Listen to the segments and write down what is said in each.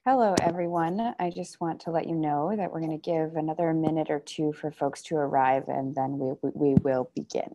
Hello, everyone. I just want to let you know that we're going to give another minute or two for folks to arrive, and then we will begin.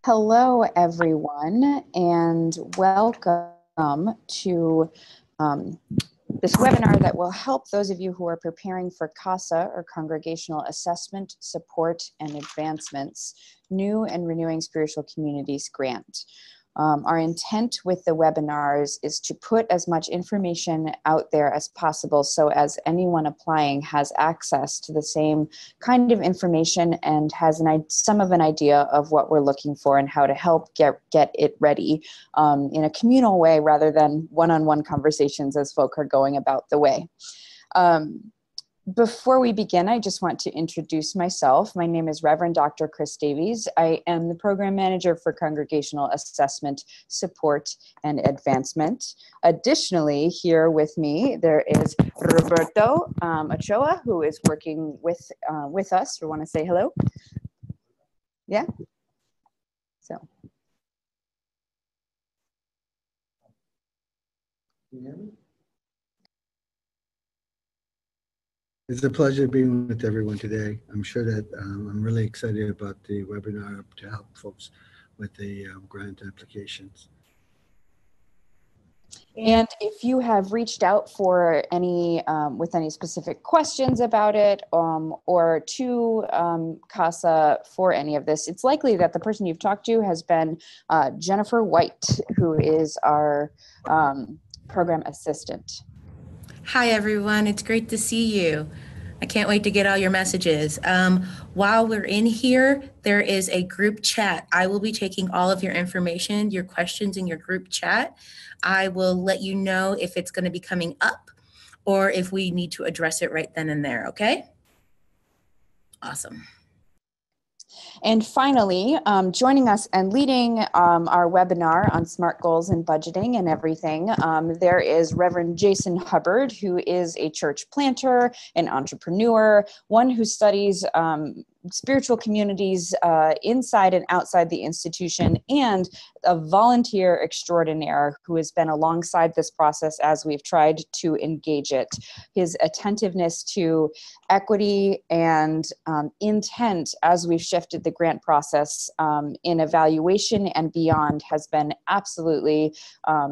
Hello, everyone, and welcome to this webinar that will help those of you who are preparing for CASA, or Congregational Assessment, Support, and Advancements, New and Renewing Spiritual Communities grant. Our intent with the webinars is to put as much information out there as possible so as anyone applying has access to the same kind of information and has some of an idea of what we're looking for and how to help get it ready in a communal way rather than one-on-one conversations as folk are going about the way. Before we begin, I just want to introduce myself. My name is Reverend Dr. Chris Davies. I am the Program Manager for Congregational Assessment, Support, and Advancement. Additionally, here with me, there is Roberto Ochoa, who is working with us. We want to say hello. Yeah? So. Can you hear me? It's a pleasure being with everyone today. I'm sure that I'm really excited about the webinar to help folks with the grant applications. And if you have reached out for any, with any specific questions about it or to CASA for any of this, it's likely that the person you've talked to has been Jennifer White, who is our program assistant. Hi, everyone. It's great to see you. I can't wait to get all your messages. While we're in here, there is a group chat. I will be taking all of your information, your questions in your group chat. I will let you know if it's going to be coming up or if we need to address it right then and there, okay? Awesome. And finally, joining us and leading our webinar on SMART goals and budgeting and everything, there is Reverend Jason Hubbard, who is a church planter, an entrepreneur, one who studies spiritual communities inside and outside the institution, and a volunteer extraordinaire who has been alongside this process as we've tried to engage it. His attentiveness to equity and intent as we've shifted the grant process in evaluation and beyond has been absolutely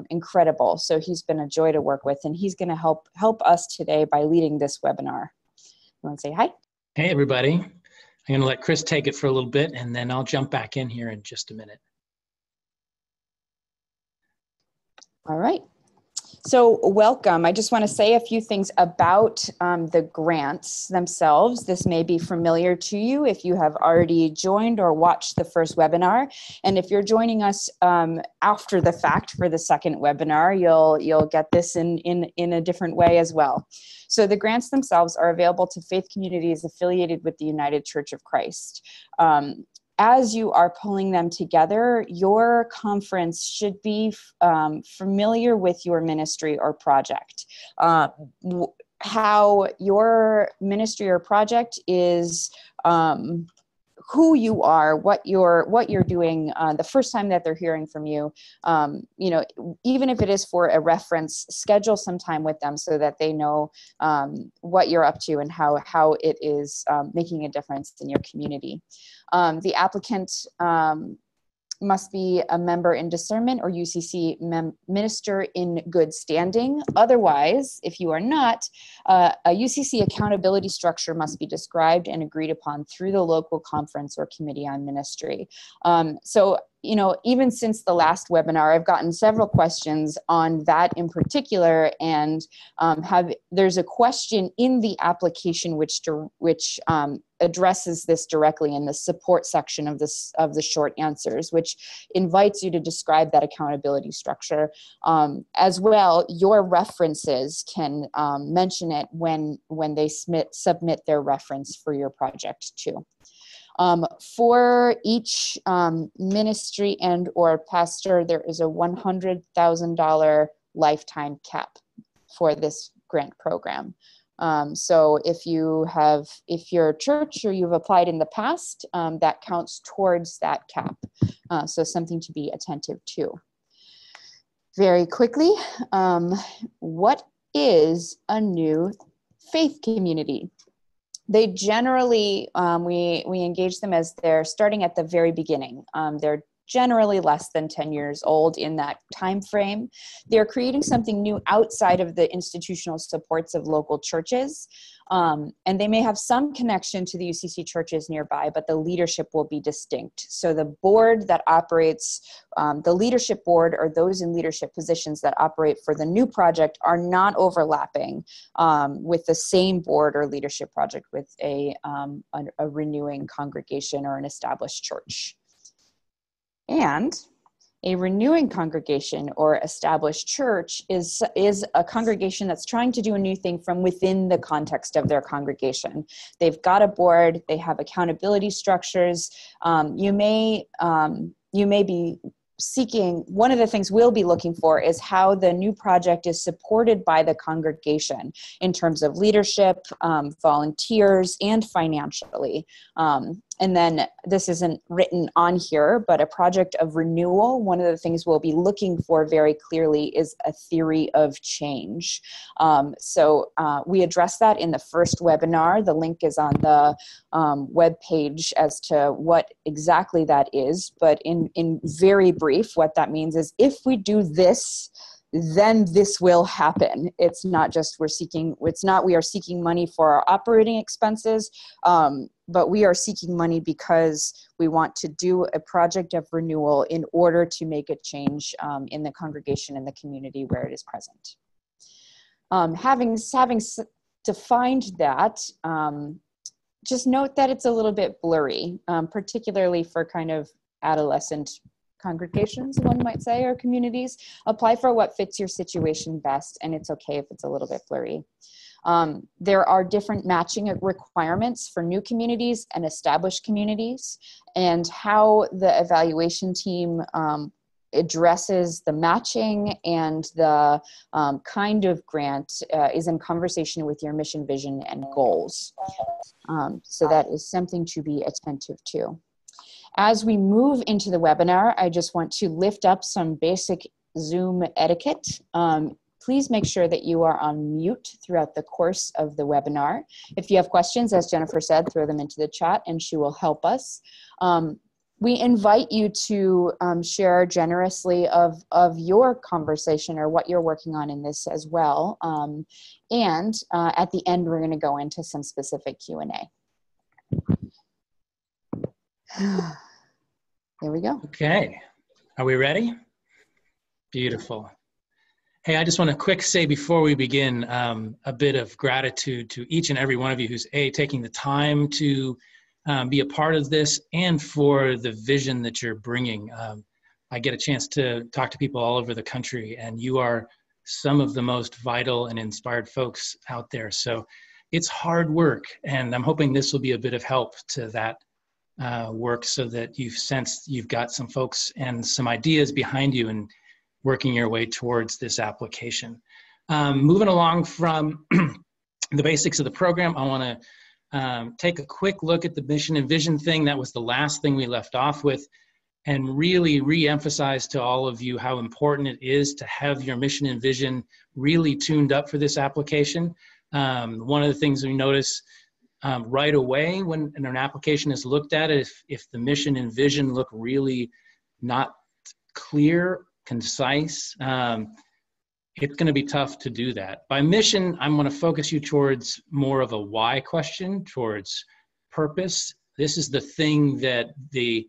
incredible. So he's been a joy to work with, and he's going to help us today by leading this webinar. You want to say hi? Hey, everybody. I'm going to let Chris take it for a little bit, and then I'll jump back in here in just a minute. All right. So welcome. I just want to say a few things about the grants themselves. This may be familiar to you if you have already joined or watched the first webinar. And if you're joining us after the fact for the second webinar, you'll get this in a different way as well. So the grants themselves are available to faith communities affiliated with the United Church of Christ. As you are pulling them together, your conference should be familiar with your ministry or project. How your ministry or project is, who you are, what you're doing the first time that they're hearing from you. Even if it is for a reference, schedule some time with them so that they know what you're up to and how it is making a difference in your community. The applicant must be a member in discernment or UCC minister in good standing. Otherwise, if you are not, a UCC accountability structure must be described and agreed upon through the local conference or committee on ministry. So, even since the last webinar, I've gotten several questions on that in particular, and there's a question in the application which addresses this directly in the support section of the short answers, which invites you to describe that accountability structure. As well, your references can mention it when they submit their reference for your project too. For each ministry and or pastor, there is a $100,000 lifetime cap for this grant program. So if you're a church or you've applied in the past, that counts towards that cap. So something to be attentive to. Very quickly, what is a new faith community? They generally, we engage them as they're starting at the very beginning. They're generally less than 10 years old in that time frame. They're creating something new outside of the institutional supports of local churches. And they may have some connection to the UCC churches nearby, but the leadership will be distinct. So the board that operates, the leadership board or those in leadership positions that operate for the new project are not overlapping with the same board or leadership project with a renewing congregation or an established church. And a renewing congregation or established church is a congregation that's trying to do a new thing from within the context of their congregation. They've got a board, they have accountability structures. You may be seeking, one of the things we'll be looking for is how the new project is supported by the congregation in terms of leadership, volunteers, and financially. And then this isn't written on here, but a project of renewal, one of the things we'll be looking for very clearly is a theory of change. So we addressed that in the first webinar. The link is on the webpage as to what exactly that is. But in very brief, what that means is if we do this, then this will happen. It's not just we are seeking money for our operating expenses, but we are seeking money because we want to do a project of renewal in order to make a change in the congregation and the community where it is present. Having defined that, just note that it's a little bit blurry, particularly for kind of adolescent congregations, one might say, or communities. Apply for what fits your situation best, and it's okay if it's a little bit blurry. There are different matching requirements for new communities and established communities, and how the evaluation team addresses the matching and the kind of grant is in conversation with your mission, vision, and goals. So that is something to be attentive to. As we move into the webinar, I just want to lift up some basic Zoom etiquette. Please make sure that you are on mute throughout the course of the webinar. If you have questions, as Jennifer said, throw them into the chat and she will help us. We invite you to share generously of your conversation or what you're working on in this as well. And at the end, we're going to go into some specific Q&A. There we go. Okay. Are we ready? Beautiful. Hey, I just want to quick say before we begin a bit of gratitude to each and every one of you who's taking the time to be a part of this and for the vision that you're bringing. I get a chance to talk to people all over the country, and you are some of the most vital and inspired folks out there. So it's hard work, and I'm hoping this will be a bit of help to that work, so that you've sensed you've got some folks and some ideas behind you and working your way towards this application. Moving along from the basics of the program, I want to take a quick look at the mission and vision thing. That was the last thing we left off with, and really re-emphasize to all of you how important it is to have your mission and vision really tuned up for this application. One of the things we notice right away when an application is looked at, if the mission and vision look really not clear, concise, it's going to be tough to do that. By mission, I'm going to focus you towards more of a why question, towards purpose. This is the thing that the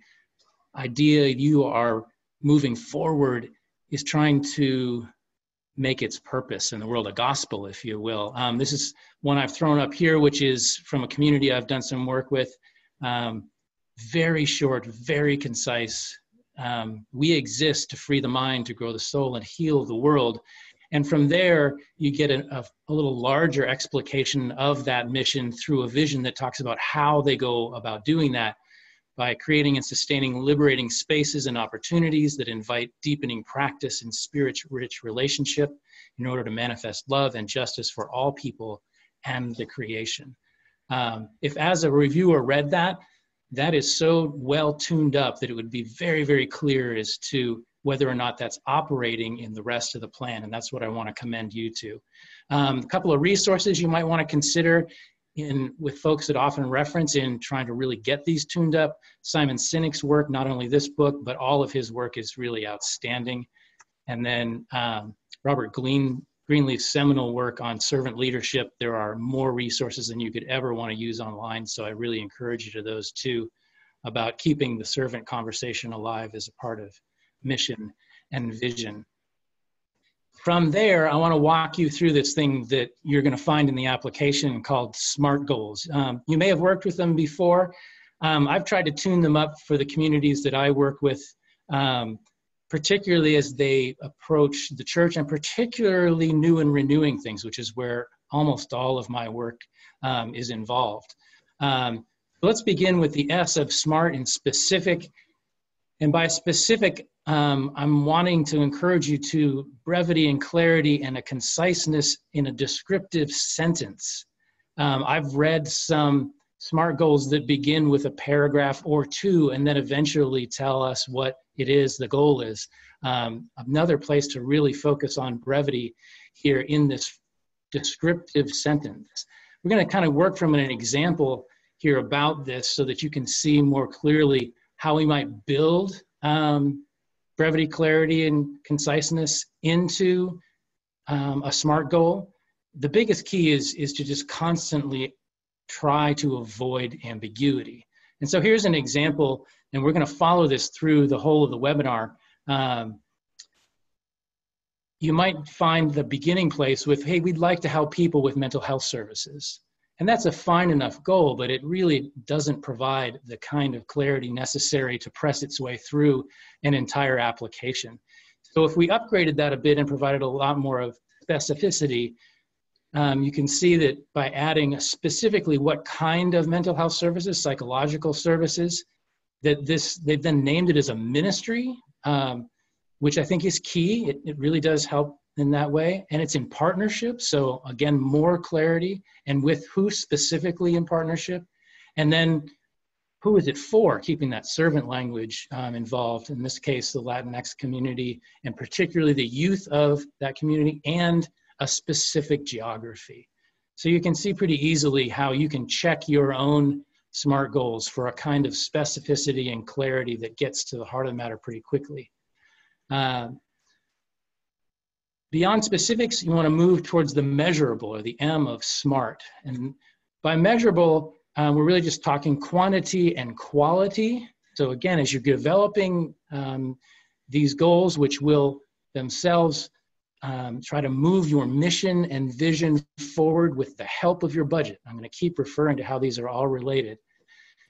idea you are moving forward is trying to make its purpose in the world, a gospel, if you will. This is one I've thrown up here, which is from a community I've done some work with. Very short, very concise. We exist to free the mind, to grow the soul, and heal the world. And from there, you get a little larger explication of that mission through a vision that talks about how they go about doing that by creating and sustaining liberating spaces and opportunities that invite deepening practice in spirit-rich relationship in order to manifest love and justice for all people and the creation. If as a reviewer read that, that is so well tuned up that it would be very, very clear as to whether or not that's operating in the rest of the plan. And that's what I want to commend you to. A couple of resources you might want to consider with folks that often reference in trying to really get these tuned up. Simon Sinek's work, not only this book, but all of his work is really outstanding. And then Robert Greenleaf's seminal work on servant leadership. There are more resources than you could ever want to use online. So I really encourage you to those two about keeping the servant conversation alive as a part of mission and vision. From there, I want to walk you through this thing that you're going to find in the application called SMART goals. You may have worked with them before. I've tried to tune them up for the communities that I work with, particularly as they approach the church, and particularly new and renewing things, which is where almost all of my work is involved. Let's begin with the S of SMART in specific. And by specific, I'm wanting to encourage you to brevity and clarity and a conciseness in a descriptive sentence. I've read some SMART goals that begin with a paragraph or two and then eventually tell us what it is the goal is. Another place to really focus on brevity here in this descriptive sentence. We're going to kind of work from an example here about this so that you can see more clearly how we might build brevity, clarity, and conciseness into a SMART goal. The biggest key is to just constantly try to avoid ambiguity. And so here's an example, and we're going to follow this through the whole of the webinar. You might find the beginning place with, hey, we'd like to help people with mental health services. And that's a fine enough goal, but it really doesn't provide the kind of clarity necessary to press its way through an entire application. So if we upgraded that a bit and provided a lot more of specificity, you can see that by adding specifically what kind of mental health services, psychological services, they've then named it as a ministry, which I think is key. It really does help in that way. And it's in partnership. So again, more clarity, and with who specifically in partnership. And then who is it for, keeping that servant language involved, in this case, the Latinx community, and particularly the youth of that community, and a specific geography. So you can see pretty easily how you can check your own SMART goals for a kind of specificity and clarity that gets to the heart of the matter pretty quickly. Beyond specifics, you want to move towards the measurable, or the M of SMART. And by measurable, we're really just talking quantity and quality. So again, as you're developing these goals, which will themselves try to move your mission and vision forward with the help of your budget. I'm going to keep referring to how these are all related.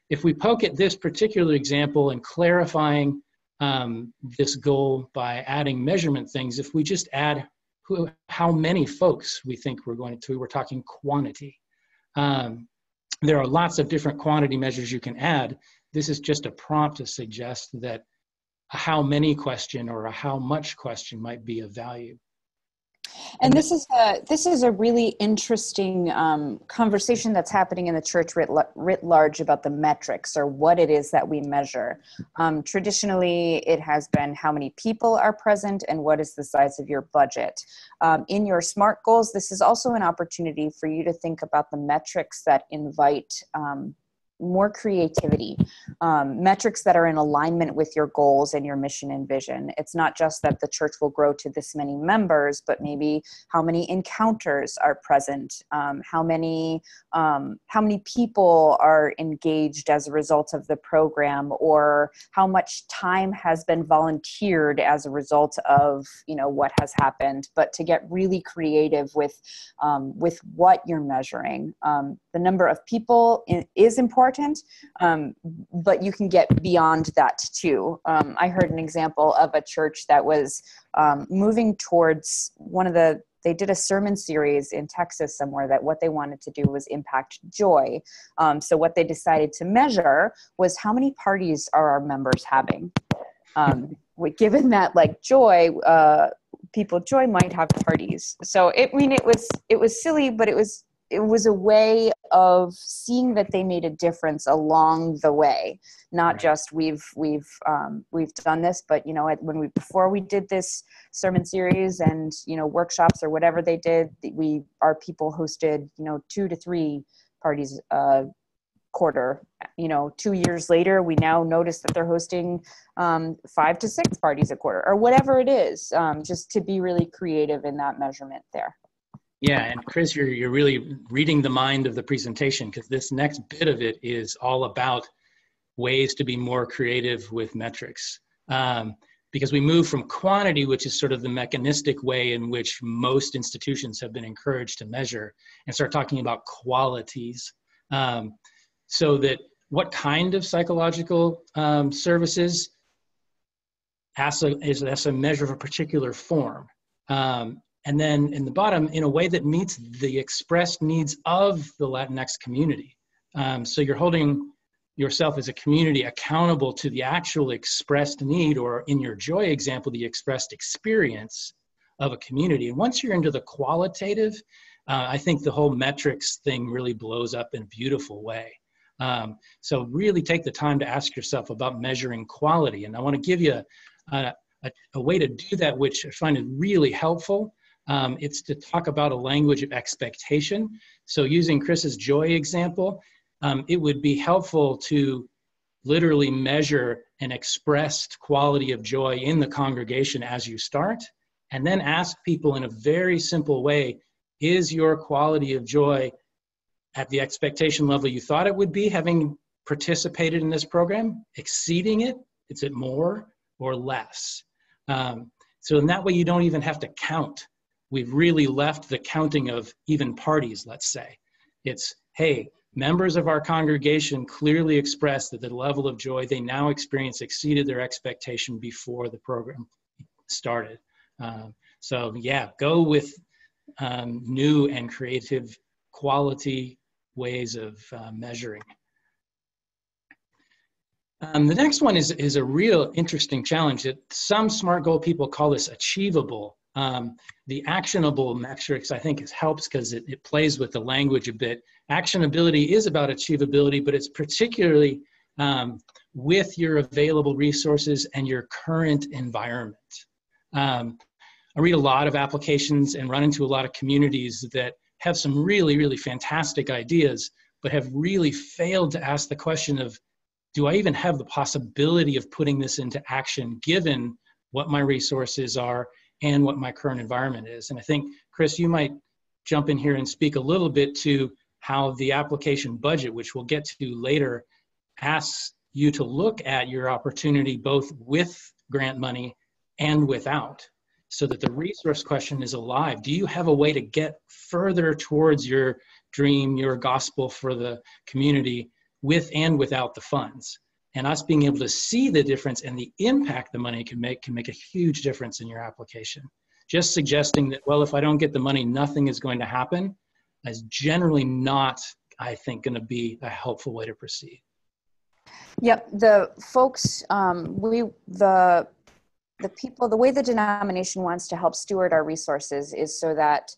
If we poke at this particular example and clarifying this goal by adding measurement things, if we just add how many folks we think we're talking quantity. There are lots of different quantity measures you can add. This is just a prompt to suggest that a how many question or a how much question might be of value. And this is a really interesting conversation that's happening in the church writ large about the metrics, or what it is that we measure. Traditionally, it has been how many people are present and what is the size of your budget. In your SMART goals, this is also an opportunity for you to think about the metrics that invite more creativity, metrics that are in alignment with your goals and your mission and vision. It's not just that the church will grow to this many members, but maybe how many encounters are present, how many people are engaged as a result of the program, or how much time has been volunteered as a result of what has happened. But to get really creative with what you're measuring. The number of people is important. But you can get beyond that too. I heard an example of a church that was moving towards they did a sermon series in Texas somewhere that what they wanted to do was impact joy. So what they decided to measure was how many parties are our members having? Given that joy might have parties. So it was silly, but it was a way of seeing that they made a difference along the way, not just we've done this, but before we did this sermon series and workshops or whatever they did, our people hosted 2 to 3 parties a quarter. 2 years later, we now notice that they're hosting 5 to 6 parties a quarter, or whatever it is, just to be really creative in that measurement there. Yeah, and Chris, you're really reading the mind of the presentation, because this next bit of it is all about ways to be more creative with metrics. Because we move from quantity, which is sort of the mechanistic way in which most institutions have been encouraged to measure, and start talking about qualities. So that what kind of psychological services as a measure of a particular form. And then in the bottom, in a way that meets the expressed needs of the Latinx community. So you're holding yourself as a community accountable to the actual expressed need, or in your joy example, the expressed experience of a community. And once you're into the qualitative, I think the whole metrics thing really blows up in a beautiful way. So really take the time to ask yourself about measuring quality. And I want to give you a way to do that, which I find is really helpful. It's to talk about a language of expectation. So using Chris's joy example, it would be helpful to literally measure an expressed quality of joy in the congregation as you start, and then ask people in a very simple way, is your quality of joy at the expectation level you thought it would be, having participated in this program, exceeding it? Is it more or less? So in that way, you don't even have to count. We've really left the counting of even parties, let's say. It's, hey, members of our congregation clearly expressed that the level of joy they now experience exceeded their expectation before the program started. So yeah, go with new and creative quality ways of measuring. The next one is a real interesting challenge that some SMART goal people call this achievable. The actionable metrics, I think, helps because it plays with the language a bit. Actionability is about achievability, but it's particularly with your available resources and your current environment. I read a lot of applications and run into a lot of communities that have some really, really fantastic ideas, but have really failed to ask the question of, do I even have the possibility of putting this into action given what my resources are and what my current environment is? And I think, Chris, you might jump in here and speak a little bit to how the application budget, which we'll get to later, asks you to look at your opportunity both with grant money and without. so that the resource question is alive. Do you have a way to get further towards your dream, your gospel for the community with and without the funds? And us being able to see the difference and the impact the money can make a huge difference in your application. Just suggesting that, well, if I don't get the money, nothing is going to happen, is generally not, I think, going to be a helpful way to proceed. Yep, the folks, the people, the way the denomination wants to help steward our resources is so that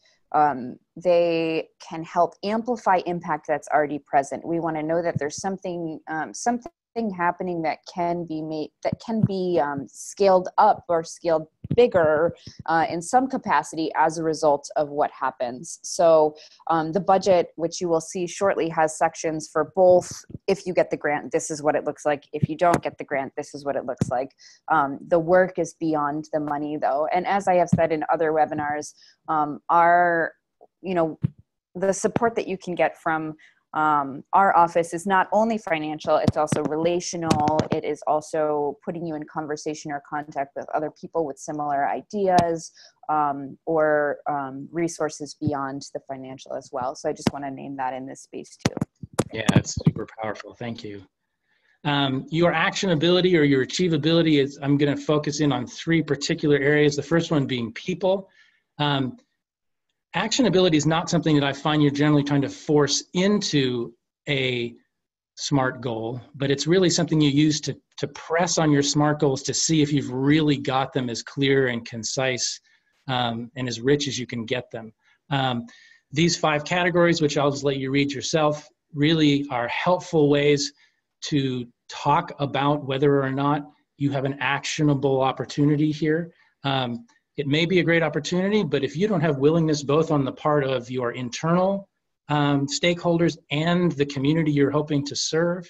they can help amplify impact that's already present. We want to know that there's something happening that can be scaled up or scaled bigger in some capacity as a result of what happens. So the budget, which you will see shortly, has sections for both. If you get the grant, this is what it looks like. If you don't get the grant, this is what it looks like. The work is beyond the money, though. And as I have said in other webinars, the support that you can get from our office is not only financial, it's also relational. It is also putting you in conversation or contact with other people with similar ideas or resources beyond the financial as well. So I just want to name that in this space too. Yeah, it's super powerful. Thank you. Your actionability or your achievability is, I'm going to focus in on 3 particular areas. The first one being people. Actionability is not something that I find you're generally trying to force into a SMART goal, but it's really something you use to press on your SMART goals to see if you've really got them as clear and concise and as rich as you can get them. These 5 categories, which I'll just let you read yourself, really are helpful ways to talk about whether or not you have an actionable opportunity here. It may be a great opportunity, but if you don't have willingness both on the part of your internal stakeholders and the community you're hoping to serve,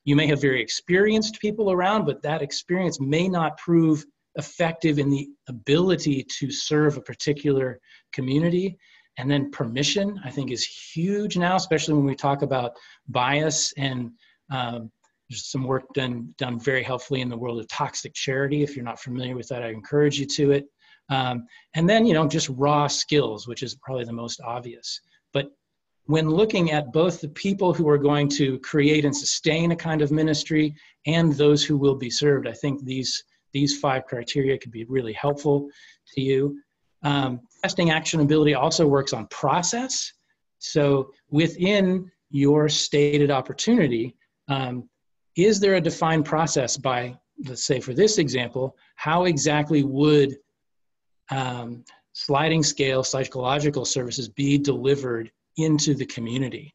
you may have very experienced people around, but that experience may not prove effective in the ability to serve a particular community. And then permission, I think, is huge now, especially when we talk about bias. And there's some work done very helpfully in the world of toxic charity. If you're not familiar with that, I encourage you to it. And then, just raw skills, which is probably the most obvious. But when looking at both the people who are going to create and sustain a kind of ministry and those who will be served, I think these 5 criteria could be really helpful to you. Testing actionability also works on process. So within your stated opportunity, is there a defined process by, let's say for this example, how exactly would sliding scale psychological services be delivered into the community?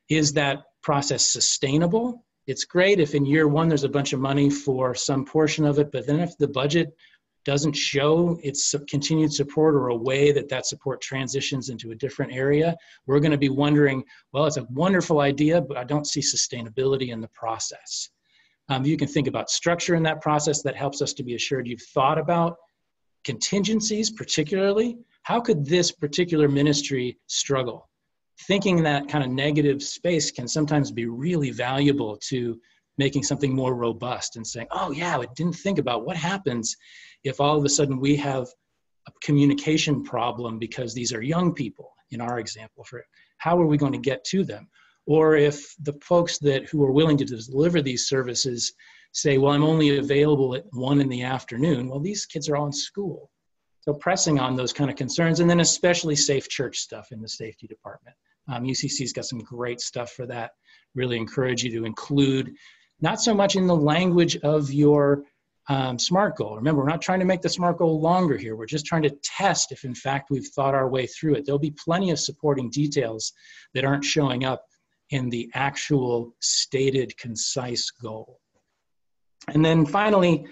Is that process sustainable? It's great if in year 1 there's a bunch of money for some portion of it, but then if the budget doesn't show its continued support or a way that support transitions into a different area, we're going to be wondering, well, it's a wonderful idea, but I don't see sustainability in the process. You can think about structure in that process that helps us to be assured you've thought about contingencies, particularly. How could this particular ministry struggle? Thinking in that kind of negative space can sometimes be really valuable to making something more robust and saying, oh yeah, I didn't think about what happens if all of a sudden we have a communication problem because these are young people, in our example, for how are we going to get to them? Or if the folks who are willing to deliver these services say, well, I'm only available at 1 in the afternoon. Well, these kids are all in school. So pressing on those kind of concerns, and then especially safe church stuff in the safety department. UCC's got some great stuff for that. Really encourage you to include, not so much in the language of your SMART goal. Remember, we're not trying to make the SMART goal longer here. We're just trying to test if in fact we've thought our way through it. There'll be plenty of supporting details that aren't showing up in the actual stated concise goal. And then finally,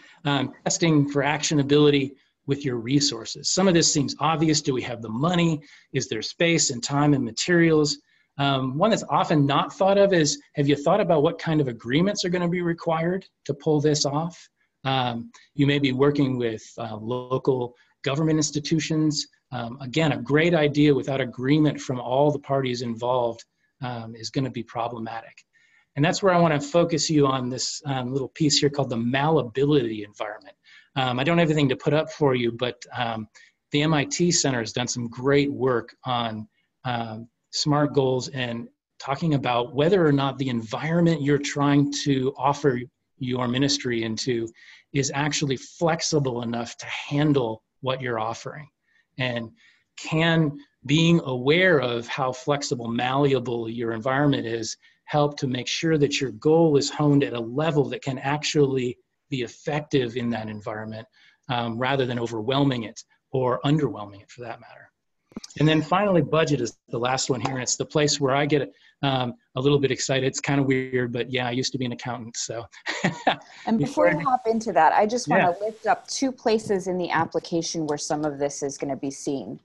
testing for actionability with your resources. Some of this seems obvious. Do we have the money? Is there space and time and materials? One that's often not thought of is, have you thought about what kind of agreements are going to be required to pull this off? You may be working with local government institutions. Again, a great idea without agreement from all the parties involved is going to be problematic. And that's where I want to focus you on this little piece here called the malleability environment. I don't have anything to put up for you, but the MIT Center has done some great work on SMART goals and talking about whether or not the environment you're trying to offer your ministry into is actually flexible enough to handle what you're offering. And can being aware of how flexible, malleable your environment is help to make sure that your goal is honed at a level that can actually be effective in that environment rather than overwhelming it or underwhelming it for that matter. And then finally, budget is the last one here. And it's the place where I get a little bit excited. It's kind of weird, but yeah, I used to be an accountant, so. And before you hop into that, I just want to lift up 2 places in the application where some of this is going to be seen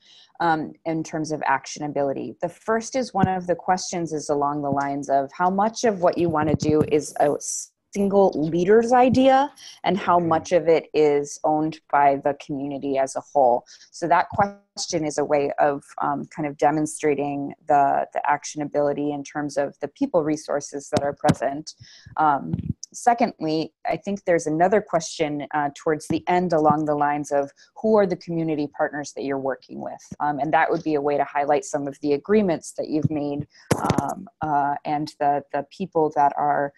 in terms of actionability. The first is one of the questions is along the lines of how much of what you want to do is a single leader's idea and how much of it is owned by the community as a whole. So that question is a way of kind of demonstrating the actionability in terms of the people resources that are present. Secondly, I think there's another question towards the end along the lines of who are the community partners that you're working with? And that would be a way to highlight some of the agreements that you've made and the people that are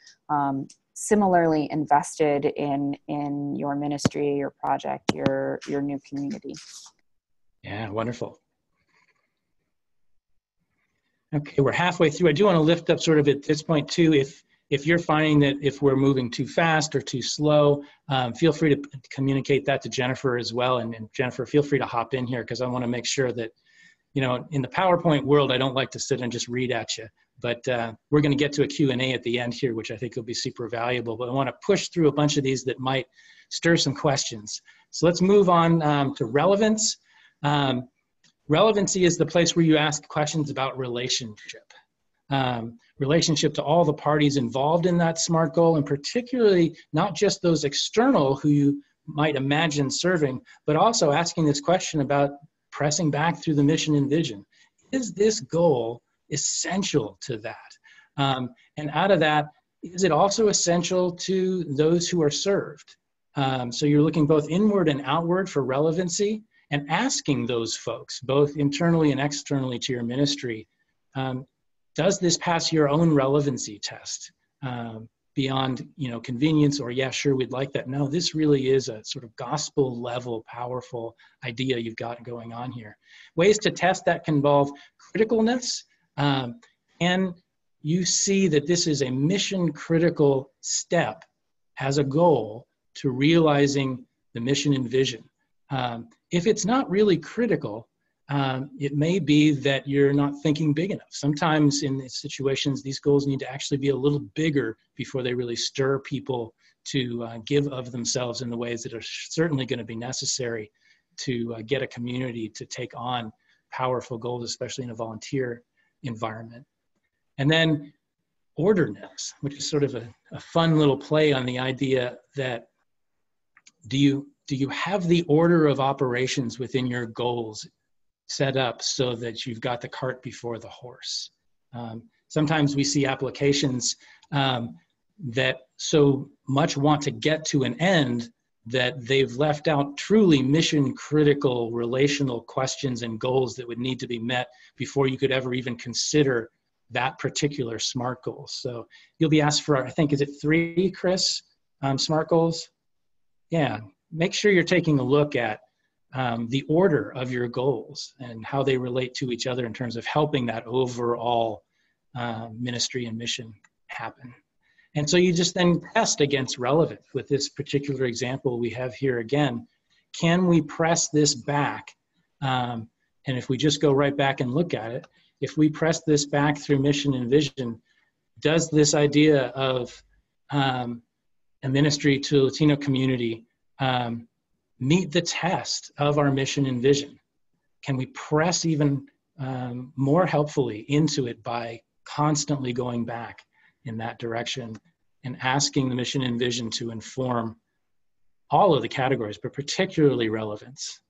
similarly invested in your ministry, your project, your new community. Yeah, wonderful. Okay, we're halfway through. I do want to lift up sort of at this point too, if you're finding that if we're moving too fast or too slow, feel free to communicate that to Jennifer as well. And Jennifer, feel free to hop in here because I want to make sure that, you know, in the PowerPoint world, I don't like to sit and just read at you. But we're going to get to a Q&A at the end here, which I think will be super valuable. But I want to push through a bunch of these that might stir some questions. So let's move on to relevance. Relevancy is the place where you ask questions about relationship. Relationship to all the parties involved in that SMART goal, and particularly not just those external who you might imagine serving, but also asking this question about pressing back through the mission and vision. Is this goal essential to that? And out of that, is it also essential to those who are served? So you're looking both inward and outward for relevancy and asking those folks, both internally and externally to your ministry, does this pass your own relevancy test beyond, you know, convenience or, yeah, sure, we'd like that. No, this really is a sort of gospel level, powerful idea you've got going on here. Ways to test that can involve criticalness. And you see that this is a mission critical step as a goal to realizing the mission and vision. If it's not really critical, it may be that you're not thinking big enough. Sometimes in these situations, these goals need to actually be a little bigger before they really stir people to give of themselves in the ways that are certainly going to be necessary to get a community to take on powerful goals, especially in a volunteer environment. And then orderness, which is sort of a fun little play on the idea that do you have the order of operations within your goals set up so that you've got the cart before the horse? Sometimes we see applications that so much want to get to an end that they've left out truly mission critical relational questions and goals that would need to be met before you could ever even consider that particular SMART goal. So you'll be asked for, I think, is it 3, Chris, SMART goals? Yeah, make sure you're taking a look at the order of your goals and how they relate to each other in terms of helping that overall ministry and mission happen. And so you just then test against relevance. With this particular example we have here again, can we press this back? And if we just go right back and look at it, if we press this back through mission and vision, does this idea of a ministry to a Latino community meet the test of our mission and vision? Can we press even more helpfully into it by constantly going back in that direction and asking the mission and vision to inform all of the categories, but particularly relevance?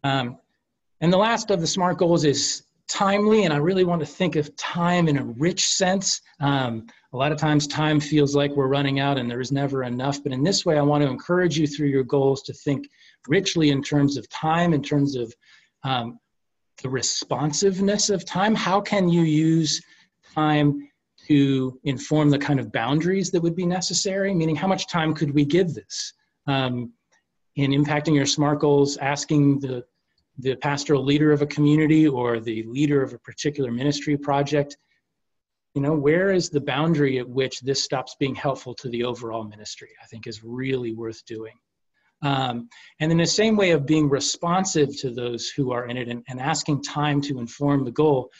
And the last of the SMART goals is timely, and I really want to think of time in a rich sense. A lot of times time feels like we're running out and there is never enough, but in this way I want to encourage you through your goals to think richly in terms of time, in terms of the responsiveness of time. How can you use time to inform the kind of boundaries that would be necessary? Meaning, how much time could we give this? In impacting your SMART goals, asking the pastoral leader of a community or the leader of a particular ministry project, where is the boundary at which this stops being helpful to the overall ministry, I think is really worth doing. And in the same way of being responsive to those who are in it and asking time to inform the goal,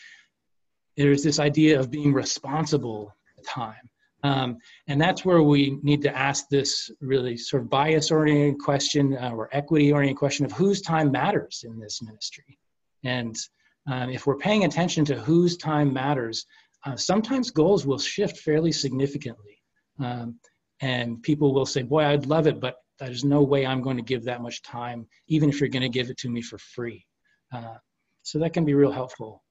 there's this idea of being responsible time. And that's where we need to ask this really sort of bias-oriented question or equity-oriented question of whose time matters in this ministry. And if we're paying attention to whose time matters, sometimes goals will shift fairly significantly. And people will say, boy, I'd love it, but there's no way I'm going to give that much time, even if you're going to give it to me for free. So that can be real helpful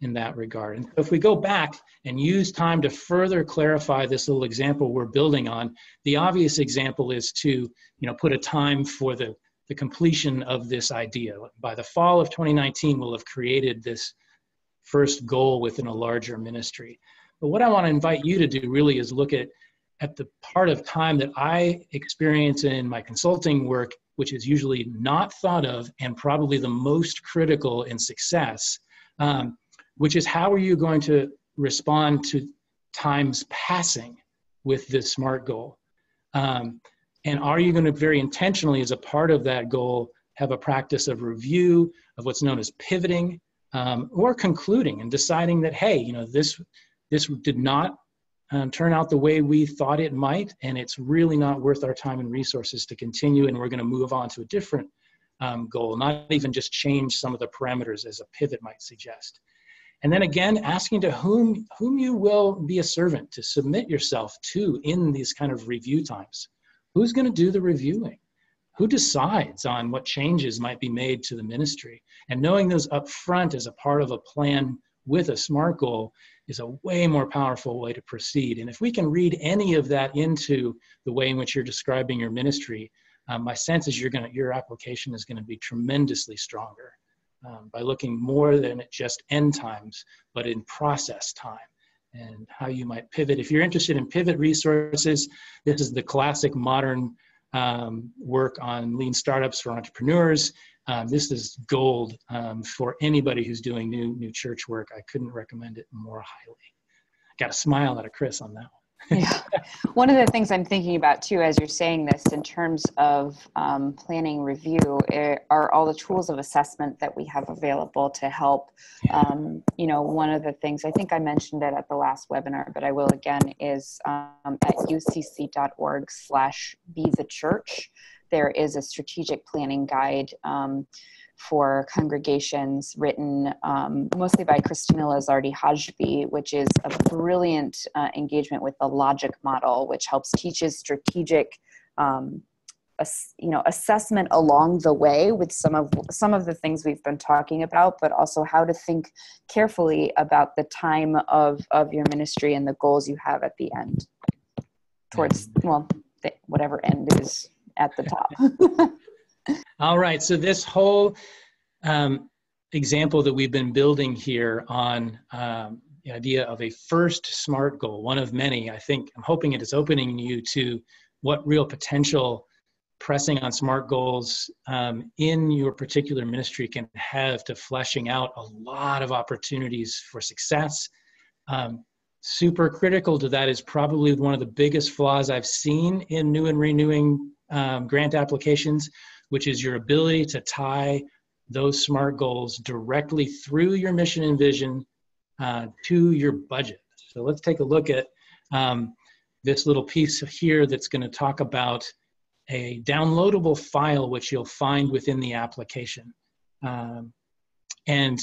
in that regard. And if we go back and use time to further clarify this little example we're building on, the obvious example is to put a time for the completion of this idea. By the fall of 2019, we'll have created this first goal within a larger ministry. But what I want to invite you to do really is look at the part of time that I experience in my consulting work, which is usually not thought of and probably the most critical in success, which is how are you going to respond to time's passing with this SMART goal? And are you going to very intentionally, as a part of that goal, have a practice of review, of what's known as pivoting, or concluding and deciding that, hey, this did not turn out the way we thought it might, and it's really not worth our time and resources to continue, and we're going to move on to a different goal, not even just change some of the parameters as a pivot might suggest. And then again, asking to whom you will be a servant to submit yourself to in these kind of review times. Who's going to do the reviewing? Who decides on what changes might be made to the ministry? And knowing those up front as a part of a plan with a SMART goal is a way more powerful way to proceed. And if we can read any of that into the way in which you're describing your ministry, my sense is your application is going to be tremendously stronger. By looking more than at just end times, but in process time and how you might pivot. If you're interested in pivot resources, this is the classic modern work on lean startups for entrepreneurs. This is gold for anybody who's doing new church work. I couldn't recommend it more highly. Got a smile out of Chris on that one. Yeah. One of the things I'm thinking about too, as you're saying this, in terms of planning review, are all the tools of assessment that we have available to help. One of the things, I think I mentioned it at the last webinar, but I will again, is at ucc.org/bethechurch. There is a strategic planning guide for congregations written mostly by Christina Lazardi-Hajbi, which is a brilliant engagement with the logic model, which helps teaches strategic assessment along the way with some of the things we've been talking about, but also how to think carefully about the time of your ministry and the goals you have at the end towards, whatever end is at the top. All right, so this whole example that we've been building here on the idea of a first SMART goal, one of many, I'm hoping it is opening you to what real potential pressing on SMART goals in your particular ministry can have to fleshing out a lot of opportunities for success. Super critical to that is probably one of the biggest flaws I've seen in new and renewing grant applications, which is your ability to tie those SMART goals directly through your mission and vision to your budget. So let's take a look at this little piece here that's going to talk about a downloadable file which you'll find within the application. And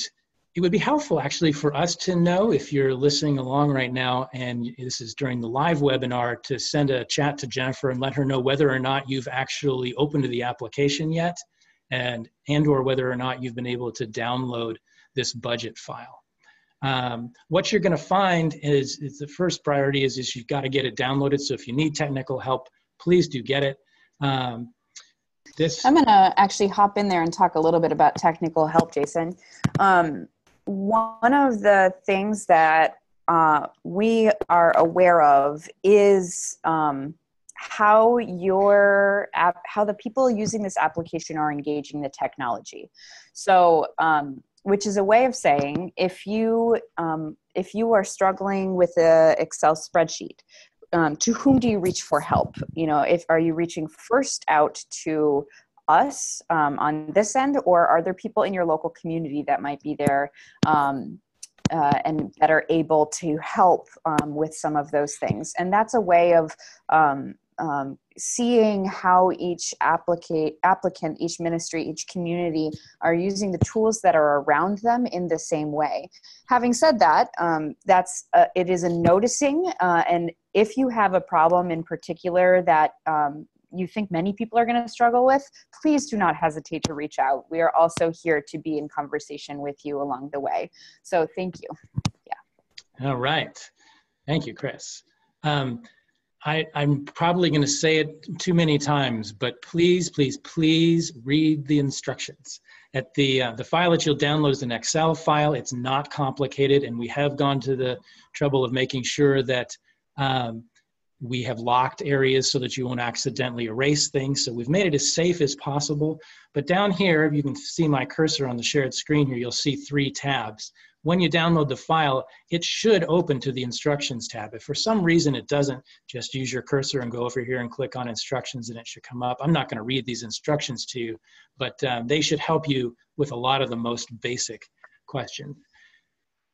it would be helpful actually for us to know, if you're listening along right now and this is during the live webinar, to send a chat to Jennifer and let her know whether or not you've actually opened the application yet and or whether or not you've been able to download this budget file. What you're going to find is the first priority is you've got to get it downloaded. So if you need technical help, please do get it. I'm going to actually hop in there and talk a little bit about technical help, Jason. One of the things that we are aware of is how the people using this application are engaging the technology. So, which is a way of saying if you are struggling with an Excel spreadsheet, to whom do you reach for help? You know, are you reaching first out to us on this end, or are there people in your local community that might be there and that are able to help with some of those things? And that's a way of seeing how each applicant, each ministry, each community are using the tools that are around them in the same way. Having said that, it is a noticing, and if you have a problem in particular that you think many people are going to struggle with, please do not hesitate to reach out. We are also here to be in conversation with you along the way. So thank you. Yeah. All right. Thank you, Chris. I'm probably going to say it too many times, but please, please, please read the instructions. The file that you'll download is an Excel file. It's not complicated, and we have gone to the trouble of making sure that we have locked areas so that you won't accidentally erase things. So we've made it as safe as possible. But down here, you can see my cursor on the shared screen here, you'll see 3 tabs. When you download the file, it should open to the instructions tab. If for some reason it doesn't, just use your cursor and go over here and click on instructions and it should come up. I'm not going to read these instructions to you, but they should help you with a lot of the most basic questions.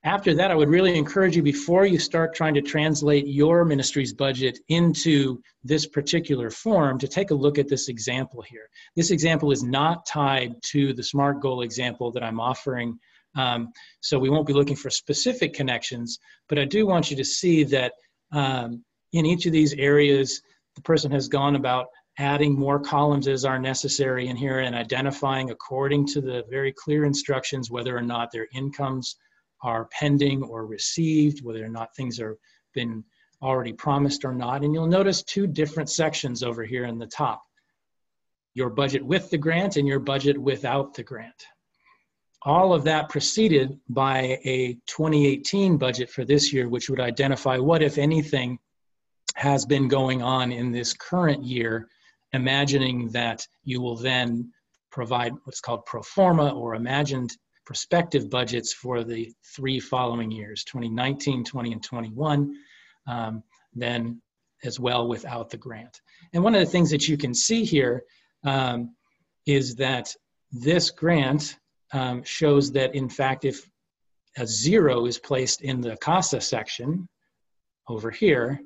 After that, I would really encourage you, before you start trying to translate your ministry's budget into this particular form, to take a look at this example here. This example is not tied to the SMART goal example that I'm offering, so we won't be looking for specific connections, but I do want you to see that in each of these areas, the person has gone about adding more columns as are necessary in here and identifying according to the very clear instructions whether or not their incomes are pending or received, whether or not things are been already promised or not. And you'll notice 2 different sections over here in the top: your budget with the grant and your budget without the grant. All of that preceded by a 2018 budget for this year, which would identify what, if anything, has been going on in this current year, imagining that you will then provide what's called pro forma or imagined prospective budgets for the 3 following years, 2019, 20, and 21, then as well without the grant. And one of the things that you can see here is that this grant shows that, in fact, if a 0 is placed in the CASA section over here,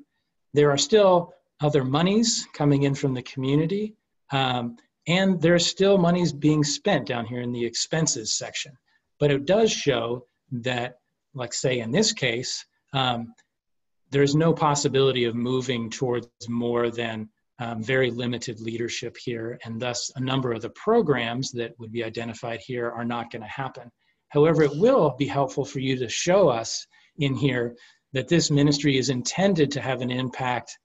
there are still other monies coming in from the community, and there's still monies being spent down here in the expenses section. But it does show that, like say in this case, there's no possibility of moving towards more than very limited leadership here, and thus a number of the programs that would be identified here are not going to happen. However, it will be helpful for you to show us in here that this ministry is intended to have an impact,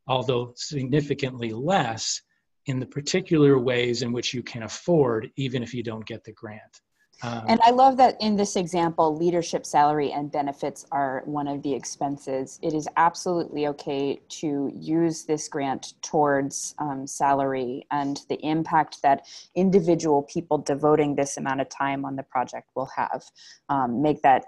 although significantly less, in the particular ways in which you can afford, even if you don't get the grant. And I love that in this example, leadership salary and benefits are one of the expenses. It is absolutely okay to use this grant towards salary and the impact that individual people devoting this amount of time on the project will have. Make that.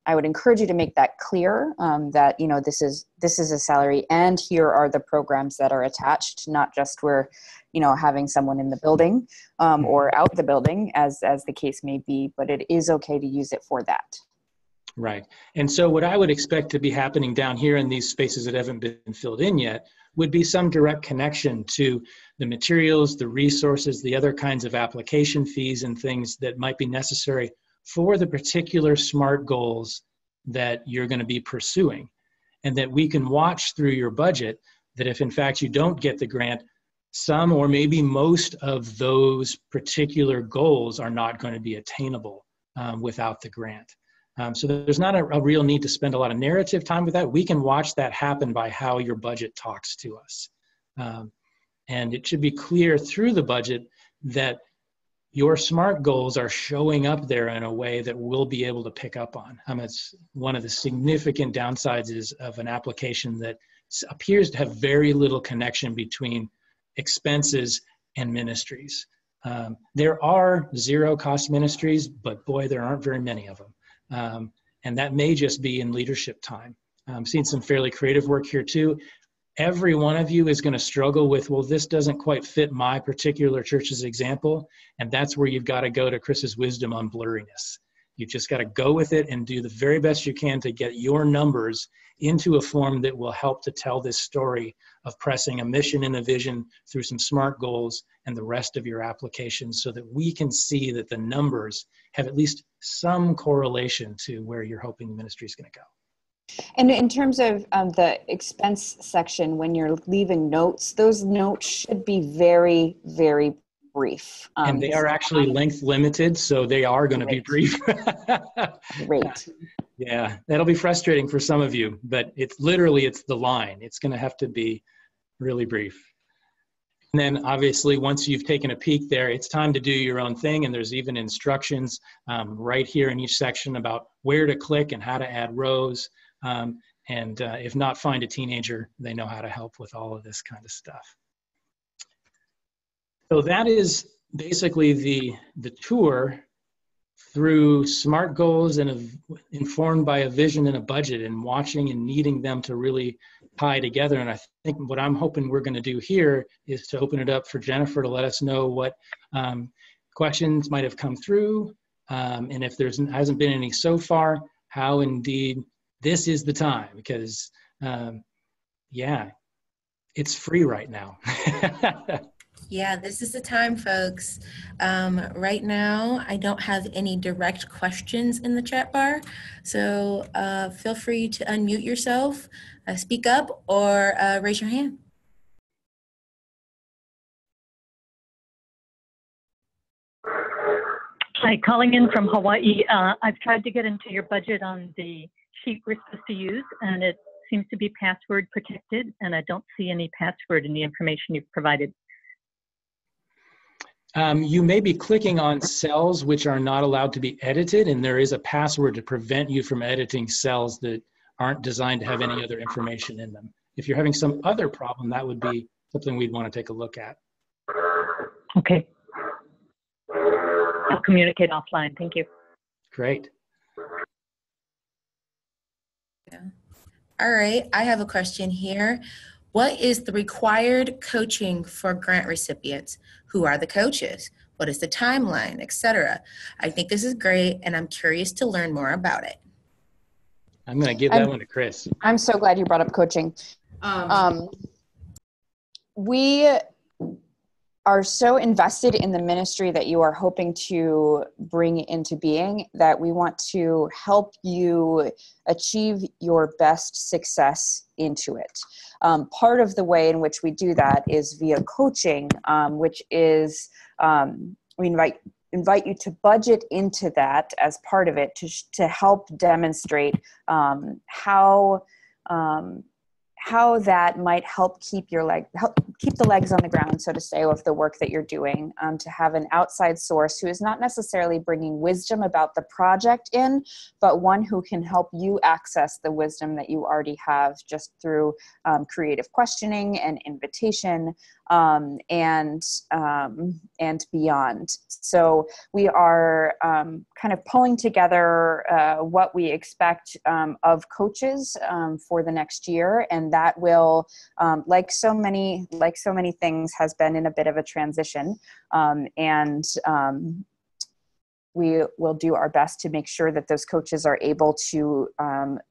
I would encourage you to make that clear, that, you know, this is a salary and here are the programs that are attached, not just where, you know, having someone in the building or out the building, as the case may be, but it is okay to use it for that. Right. And so what I would expect to be happening down here in these spaces that haven't been filled in yet would be some direct connection to the materials, the resources, the other kinds of application fees and things that might be necessary for the particular SMART goals that you're going to be pursuing. And that we can watch through your budget that if in fact you don't get the grant, some or maybe most of those particular goals are not going to be attainable without the grant. So there's not a real need to spend a lot of narrative time with that. We can watch that happen by how your budget talks to us. And it should be clear through the budget that your SMART goals are showing up there in a way that we'll be able to pick up on. It's one of the significant downsides is of an application that appears to have very little connection between expenses and ministries. There are zero cost ministries, but boy, there aren't very many of them. And that may just be in leadership time. I'm seeing some fairly creative work here too. Every one of you is going to struggle with, well, this doesn't quite fit my particular church's example. And that's where you've got to go to Chris's wisdom on blurriness. You've just got to go with it and do the very best you can to get your numbers into a form that will help to tell this story of pressing a mission and a vision through some SMART goals and the rest of your applications so that we can see that the numbers have at least some correlation to where you're hoping the ministry is going to go. And in terms of the expense section, when you're leaving notes, those notes should be very, very brief. And they are actually length limited, so they are going to be brief. Great. Yeah, that'll be frustrating for some of you, but it's the line. It's going to have to be really brief. And then obviously, once you've taken a peek there, it's time to do your own thing. And there's even instructions right here in each section about where to click and how to add rows. And if not, find a teenager. They know how to help with all of this kind of stuff. So that is basically the tour through SMART goals and informed by a vision and a budget, and watching and needing them to really tie together. And I think what I'm hoping we're going to do here is to open it up for Jennifer to let us know what questions might have come through. And if hasn't been any so far, how indeed this is the time, because yeah, it's free right now. Yeah, this is the time, folks. Right now, I don't have any direct questions in the chat bar, so feel free to unmute yourself, speak up, or raise your hand. Hi, calling in from Hawaii. I've tried to get into your budget on the sheet we're supposed to use, and it seems to be password protected, and I don't see any password in the information you've provided. You may be clicking on cells which are not allowed to be edited, and there is a password to prevent you from editing cells that aren't designed to have any other information in them. If you're having some other problem, that would be something we'd want to take a look at. Okay. I'll communicate offline. Thank you. Great. Yeah. All right, I have a question here. What is the required coaching for grant recipients? Who are the coaches? What is the timeline, etc.? I think this is great, and I'm curious to learn more about it. I'm going to give that one to Chris. I'm so glad you brought up coaching. We are so invested in the ministry that you are hoping to bring into being that we want to help you achieve your best success into it. Part of the way in which we do that is via coaching, which is we invite you to budget into that as part of it to help demonstrate how that might help keep the legs on the ground, so to say, of the work that you're doing, to have an outside source who is not necessarily bringing wisdom about the project in, but one who can help you access the wisdom that you already have just through creative questioning and invitation and beyond. So we are kind of pulling together what we expect of coaches for the next year, and that will, like so many things, has been in a bit of a transition, and we will do our best to make sure that those coaches are able to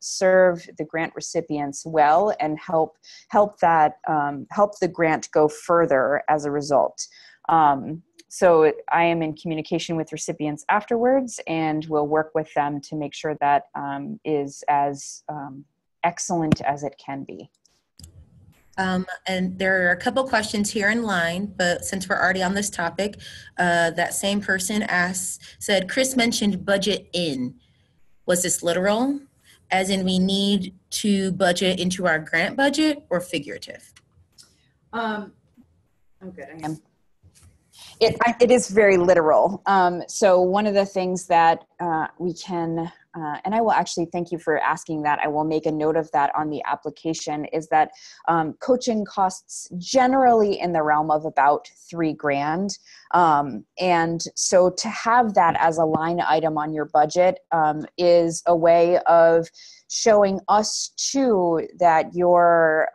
serve the grant recipients well and help the grant go further as a result. So I am in communication with recipients afterwards, and we'll work with them to make sure that is as excellent as it can be. And there are a couple questions here in line, but since we're already on this topic, that same person said, Chris mentioned budget in. Was this literal? As in we need to budget into our grant budget, or figurative? Oh, good. I am. It is very literal. So one of the things that we can, and I will actually thank you for asking that. I will make a note of that on the application, is that coaching costs generally in the realm of about $3,000. And so to have that as a line item on your budget is a way of showing us too that you're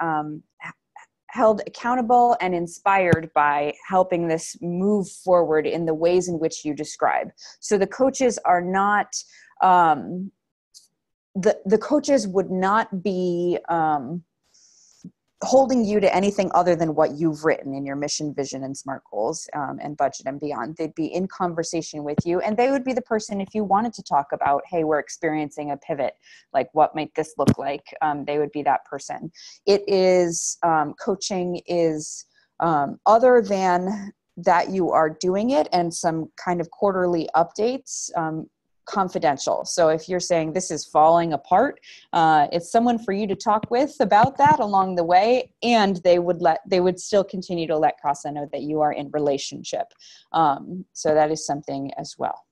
held accountable and inspired by helping this move forward in the ways in which you describe. So the coaches are not, the coaches would not be holding you to anything other than what you've written in your mission, vision, and SMART goals and budget and beyond. They'd be in conversation with you, and they would be the person, if you wanted to talk about, hey, we're experiencing a pivot, like what might this look like? They would be that person. It is, coaching is other than that you are doing it and some kind of quarterly updates, confidential. So if you're saying this is falling apart, it's someone for you to talk with about that along the way, and they would still continue to let CASA know that you are in relationship. So that is something as well.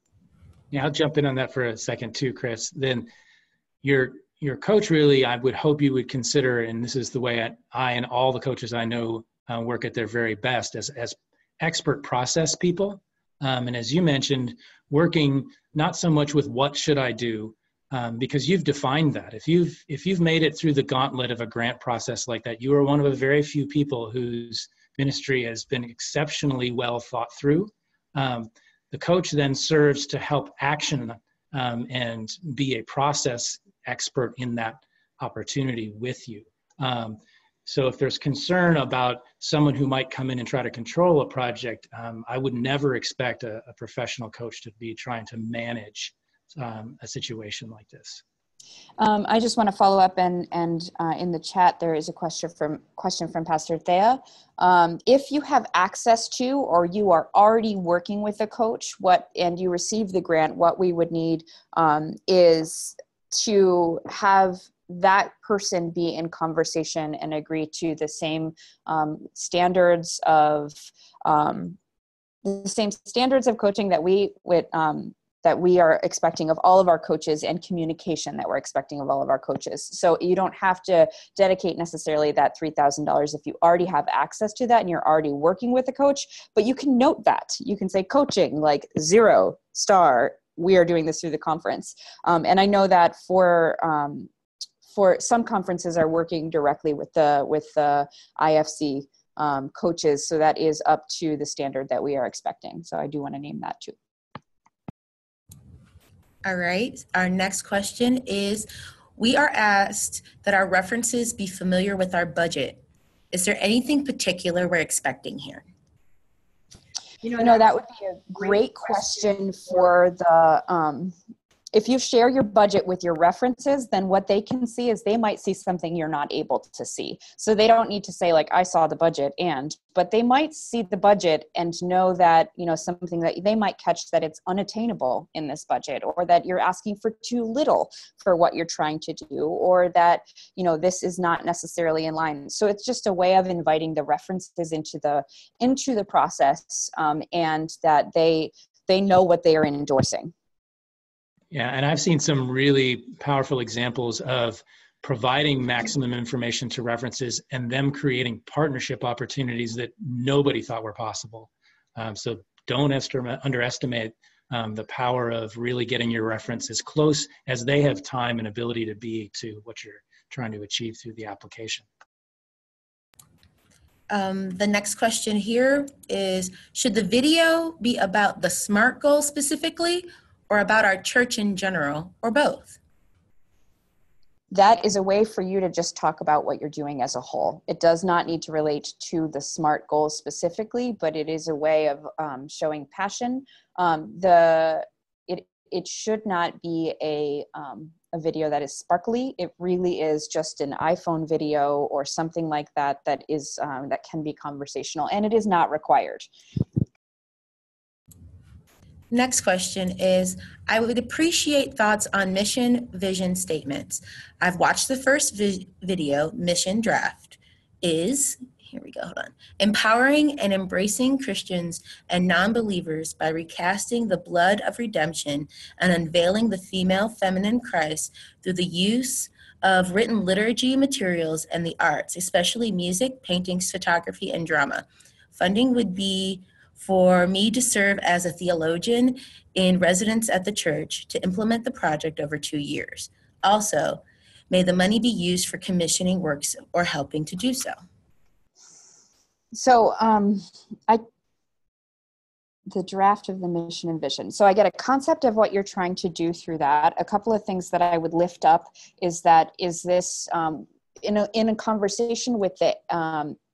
Yeah, I'll jump in on that for a second too, Chris. Then your coach, really, I would hope you would consider, and this is the way I and all the coaches I know work at their very best, as expert process people. And as you mentioned, working not so much with what should I do, because you've defined that. If you've made it through the gauntlet of a grant process like that, you are one of the very few people whose ministry has been exceptionally well thought through. The coach then serves to help action and be a process expert in that opportunity with you. So if there's concern about someone who might come in and try to control a project, I would never expect a professional coach to be trying to manage a situation like this. I just want to follow up, and in the chat there is a question from Pastor Thea. If you have access to, or you are already working with a coach, and you receive the grant, what we would need is to have that person be in conversation and agree to the same standards of coaching that we are expecting of all of our coaches, and communication that we're expecting of all of our coaches. So you don't have to dedicate necessarily that $3,000 if you already have access to that and you're already working with a coach, but you can note that. You can say coaching, like 0 star, we are doing this through the conference. And I know that for some conferences are working directly with the IFC coaches. So that is up to the standard that we are expecting. So I do want to name that too. All right. Our next question is, we are asked that our references be familiar with our budget. Is there anything particular we're expecting here? You know, that would be a great question for the, if you share your budget with your references, then what they can see is they might see something you're not able to see. So they don't need to say, like, I saw the budget, but they might see the budget and know that, you know, something that they might catch, that it's unattainable in this budget, or that you're asking for too little for what you're trying to do, or that, you know, this is not necessarily in line. So it's just a way of inviting the references into the process, and that they know what they are endorsing. Yeah, and I've seen some really powerful examples of providing maximum information to references and them creating partnership opportunities that nobody thought were possible. So don't underestimate the power of really getting your reference as close as they have time and ability to be to what you're trying to achieve through the application. The next question here is, should the video be about the SMART goal specifically, or about our church in general, or both? That is a way for you to just talk about what you're doing as a whole. It does not need to relate to the SMART goals specifically, but it is a way of showing passion. It should not be a video that is sparkly. It really is just an iPhone video or something like that that is that can be conversational, and it is not required. Next question is, I would appreciate thoughts on mission vision statements. I've watched the first video, mission draft, is, here we go, hold on, empowering and embracing Christians and non-believers by recasting the blood of redemption and unveiling the female feminine Christ through the use of written liturgy materials and the arts, especially music, paintings, photography, and drama. Funding would be for me to serve as a theologian in residence at the church to implement the project over 2 years. Also, may the money be used for commissioning works or helping to do so. So the draft of the mission and vision. So I get a concept of what you're trying to do through that. A couple of things that I would lift up is that, is this in a conversation with the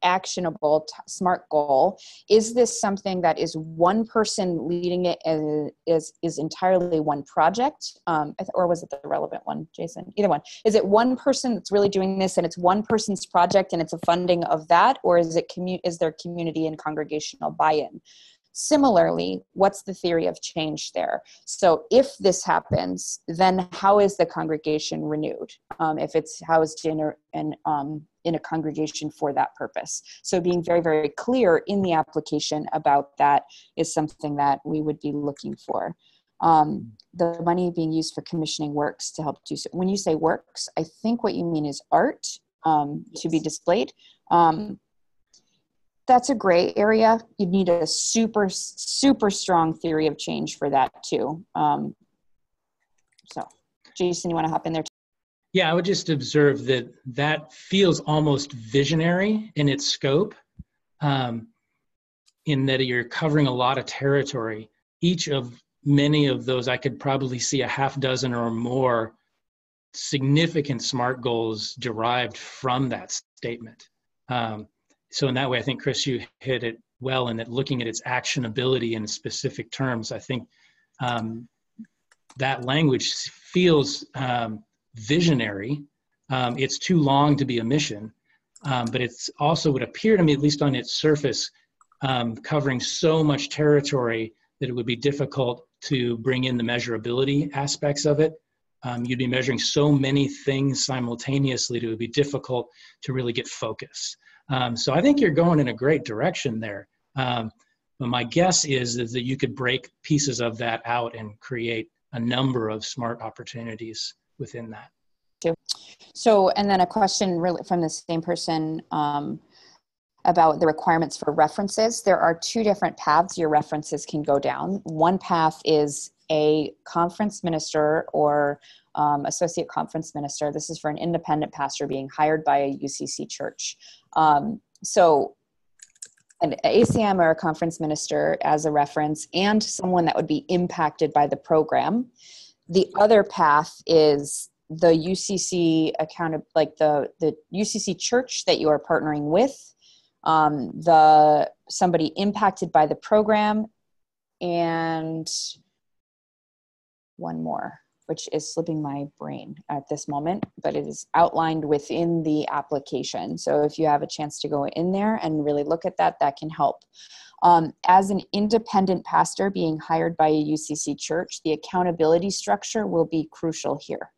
actionable SMART goal, is this something that is one person leading it and is entirely one project? Or was it the relevant one, Jason? Either one. Is it one person that's really doing this and it's one person's project and it's a funding of that? Or is there community and congregational buy-in? Similarly, what's the theory of change there? So if this happens, then how is the congregation renewed? If it's housed in a congregation for that purpose. So being very, very clear in the application about that is something that we would be looking for. The money being used for commissioning works to help do so. When you say works, I think what you mean is art to be displayed. That's a gray area. You'd need a super, super strong theory of change for that too. So Jason, you want to hop in there? Yeah, I would just observe that that feels almost visionary in its scope, in that you're covering a lot of territory. Each of many of those, I could probably see a half dozen or more significant SMART goals derived from that statement. So in that way, I think, Chris, you hit it well in that looking at its actionability in specific terms, I think that language feels visionary. It's too long to be a mission, but it's also would appear to me, at least on its surface, covering so much territory that it would be difficult to bring in the measurability aspects of it. You'd be measuring so many things simultaneously that it would be difficult to really get focus. So I think you're going in a great direction there. But my guess is that you could break pieces of that out and create a number of SMART opportunities within that. So, and then a question really from the same person about the requirements for references. There are two different paths your references can go down. One path is a conference minister or associate conference minister. This is for an independent pastor being hired by a UCC church. So an ACM or a conference minister as a reference, and someone that would be impacted by the program. The other path is the UCC like the UCC church that you are partnering with, somebody impacted by the program, and one more, which is slipping my brain at this moment, but it is outlined within the application. So if you have a chance to go in there and really look at that, that can help. As an independent pastor being hired by a UCC church, the accountability structure will be crucial here.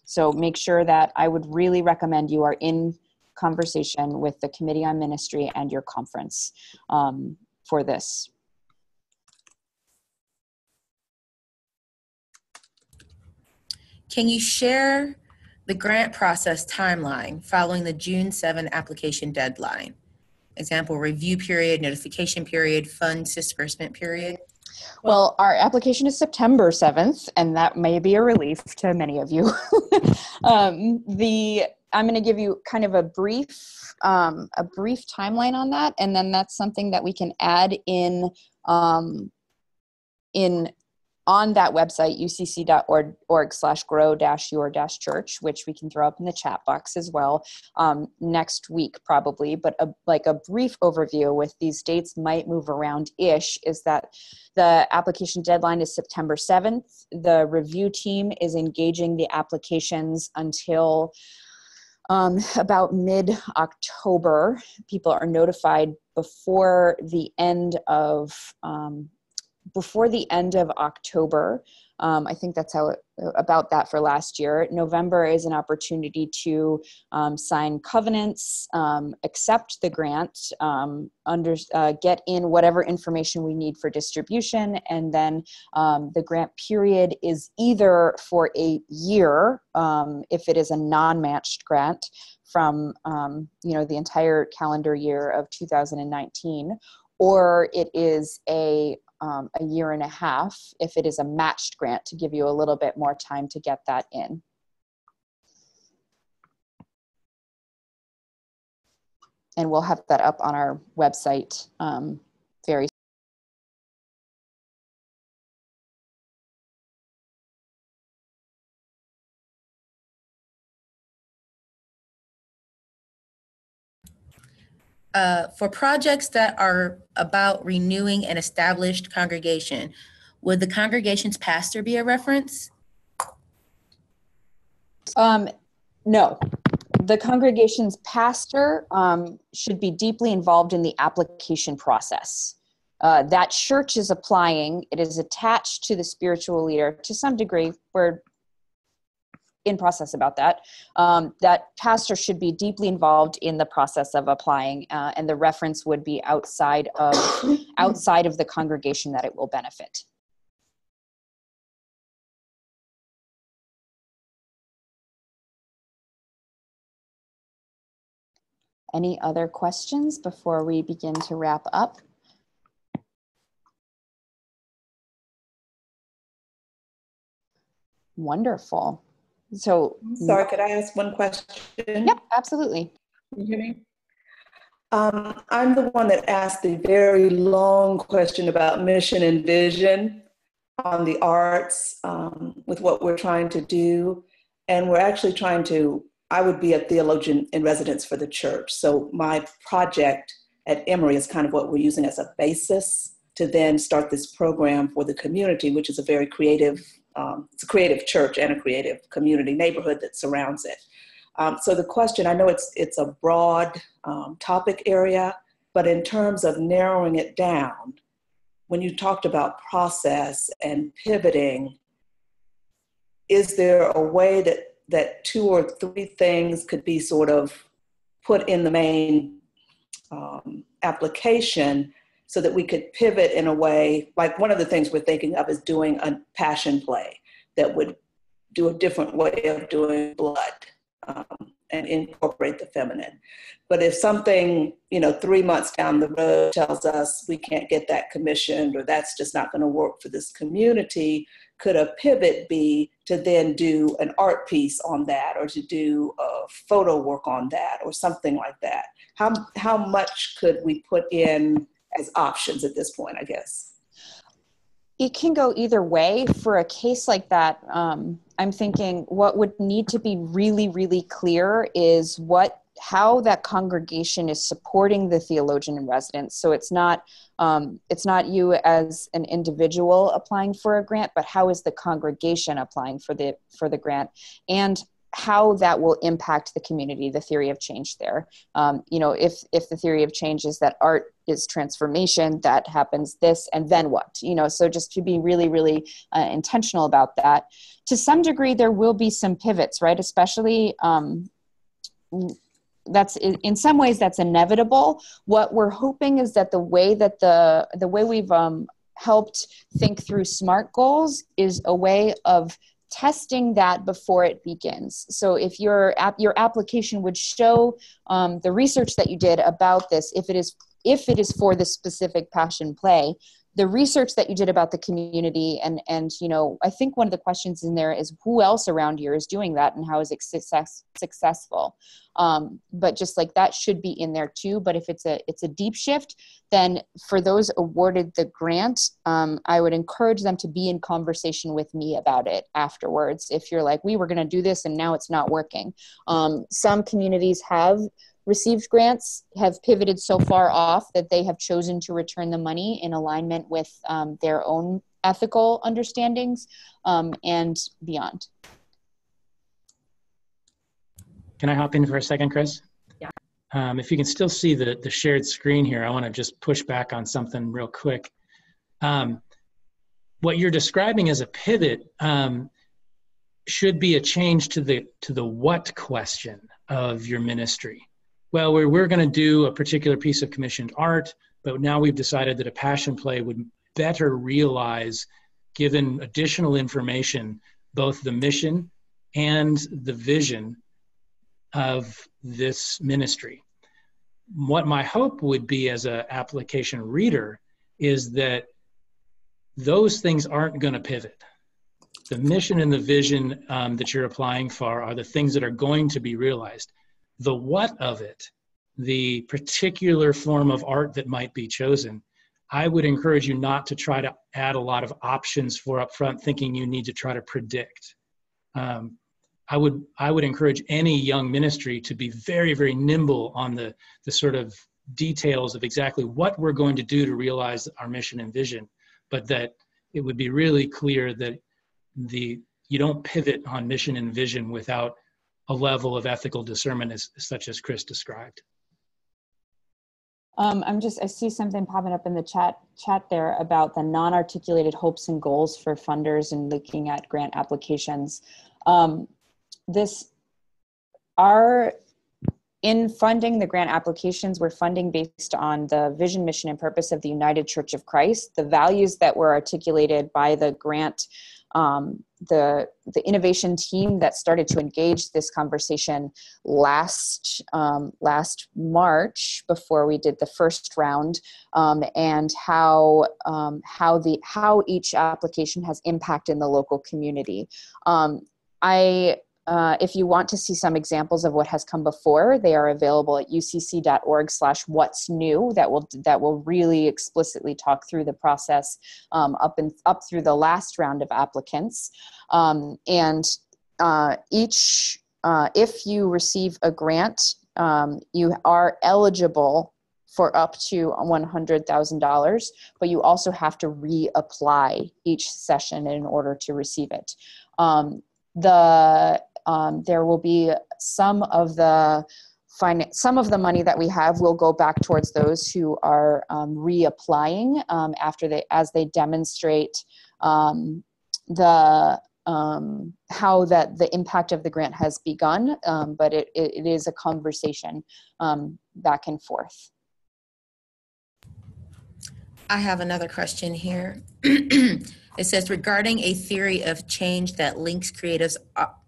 So make sure that I would really recommend you are in conversation with the Committee on Ministry and your conference for this. Can you share the grant process timeline following the June 7 application deadline? Example, review period, notification period, funds disbursement period. Well, our application is September 7th, and that may be a relief to many of you. I'm going to give you kind of a brief timeline on that, and then that's something that we can add in on that website, ucc.org/grow-your-church, which we can throw up in the chat box as well, next week probably, but like a brief overview with these dates might move around-ish, is that the application deadline is September 7th. The review team is engaging the applications until about mid-October. People are notified before the end of October. I think that's about that for last year. November is an opportunity to sign covenants, accept the grant, get in whatever information we need for distribution, and then the grant period is either for a year, if it is a non-matched grant from the entire calendar year of 2019, or it is a year and a half if it is a matched grant, to give you a little bit more time to get that in. And we'll have that up on our website very soon. For projects that are about renewing an established congregation, would the congregation's pastor be a reference? No. The congregation's pastor should be deeply involved in the application process. That church is applying. It is attached to the spiritual leader to some degree. We're in process about that. That pastor should be deeply involved in the process of applying, and the reference would be outside of the congregation that it will benefit. Any other questions before we begin to wrap up? Wonderful. So, sorry, could I ask one question? Yep, absolutely. Can you hear me? I'm the one that asked the very long question about mission and vision on the arts with what we're trying to do. And we're actually I would be a theologian in residence for the church. So my project at Emory is kind of what we're using as a basis to then start this program for the community, which is a very creative, it's a creative church and a creative community neighborhood that surrounds it. So the question, I know it's a broad topic area, but in terms of narrowing it down, when you talked about process and pivoting, is there a way that 2 or 3 things could be sort of put in the main application so that we could pivot in a way, like one of the things we're thinking of is doing a passion play that would do a different way of doing blood and incorporate the feminine. But if something, 3 months down the road tells us we can't get that commissioned or that's just not going to work for this community, could a pivot be to then do an art piece on that or to do photo work on that or something like that? How much could we put in as options at this point, I guess? It can go either way. For a case like that, I'm thinking what would need to be really, really clear is how that congregation is supporting the theologian in residence. So it's not you as an individual applying for a grant, but how is the congregation applying for the grant, and how that will impact the community, the theory of change there. If the theory of change is that art is transformation, that happens this, and then what? So just to be really, really intentional about that. To some degree, there will be some pivots, right? Especially that's in some ways that's inevitable. What we're hoping is that the way we've helped think through SMART goals is a way of testing that before it begins. So if your application would show the research that you did about this, if it is for the specific passion play, the research that you did about the community, and you know, I think one of the questions in there is who else around here is doing that and how is it successful. But just like that should be in there too. But if it's a deep shift, then for those awarded the grant, I would encourage them to be in conversation with me about it afterwards. If you're like, we were going to do this and now it's not working. Some communities have received grants, have pivoted so far off that they have chosen to return the money in alignment with their own ethical understandings and beyond. Can I hop in for a second, Chris? Yeah. If you can still see the shared screen here, I want to just push back on something real quick. What you're describing as a pivot should be a change to the what question of your ministry. Well, we're going to do a particular piece of commissioned art, but now we've decided that a passion play would better realize, given additional information, both the mission and the vision of this ministry. What my hope would be as an application reader is that those things aren't going to pivot. The mission and the vision that you're applying for are the things that are going to be realized. The what of it, the particular form of art that might be chosen, I would encourage you not to try to add a lot of options for upfront, thinking you need to try to predict. I would encourage any young ministry to be very, very nimble on the sort of details of exactly what we're going to do to realize our mission and vision, but that it would be really clear that you don't pivot on mission and vision without a level of ethical discernment such as Chris described. I see something popping up in the chat there about the non-articulated hopes and goals for funders and looking at grant applications. In funding the grant applications, we're funding based on the vision, mission, and purpose of the United Church of Christ. The values that were articulated by the grant, the innovation team that started to engage this conversation last March before we did the first round, and how each application has impact in the local community. If you want to see some examples of what has come before, they are available at ucc.org/what's new. That will really explicitly talk through the process up through the last round of applicants. If you receive a grant, you are eligible for up to $100,000, but you also have to reapply each session in order to receive it. There will be some of the money that we have will go back towards those who are reapplying as they demonstrate how the impact of the grant has begun. But it is a conversation back and forth. I have another question here. It says, regarding a theory of change that links creative arts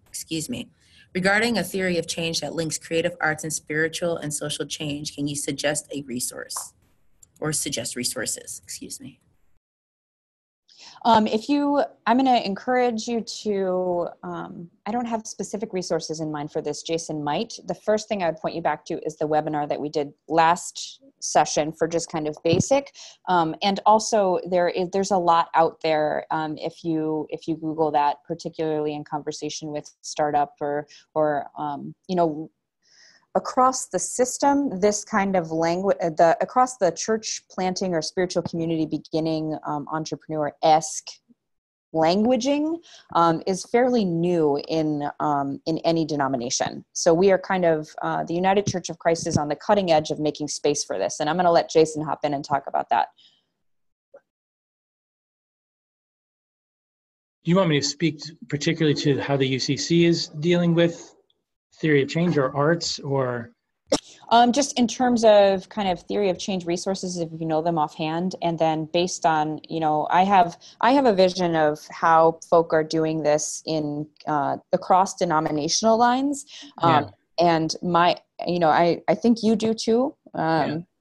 and spiritual and social change, can you suggest a resource or suggest resources? Excuse me. I'm going to encourage you to, I don't have specific resources in mind for this, Jason might. The first thing I would point you back to is the webinar that we did last session for just kind of basic. And also there's a lot out there if you Google that, particularly in conversation with startup or across the system, this kind of language, across the church planting or spiritual community beginning entrepreneur-esque languaging is fairly new in any denomination. So we are kind of, the United Church of Christ is on the cutting edge of making space for this. And I'm going to let Jason hop in and talk about that. Do you want me to speak particularly to how the UCC is dealing with theory of change or arts, or? Just in terms of kind of theory of change resources, if you know them offhand, and then based on, I have a vision of how folk are doing this in the cross-denominational lines. And I think you do too.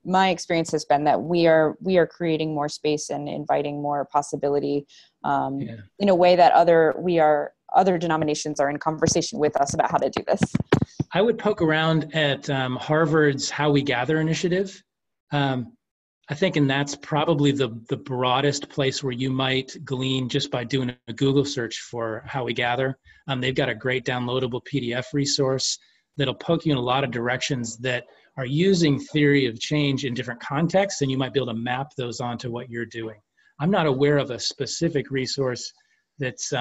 my experience has been that we are creating more space and inviting more possibility in a way that other denominations are in conversation with us about how to do this. I would poke around at Harvard's How We Gather initiative. I think, and that's probably the broadest place where you might glean just by doing a Google search for How We Gather. They've got a great downloadable PDF resource that'll poke you in a lot of directions that are using theory of change in different contexts, and you might be able to map those onto what you're doing. I'm not aware of a specific resource that's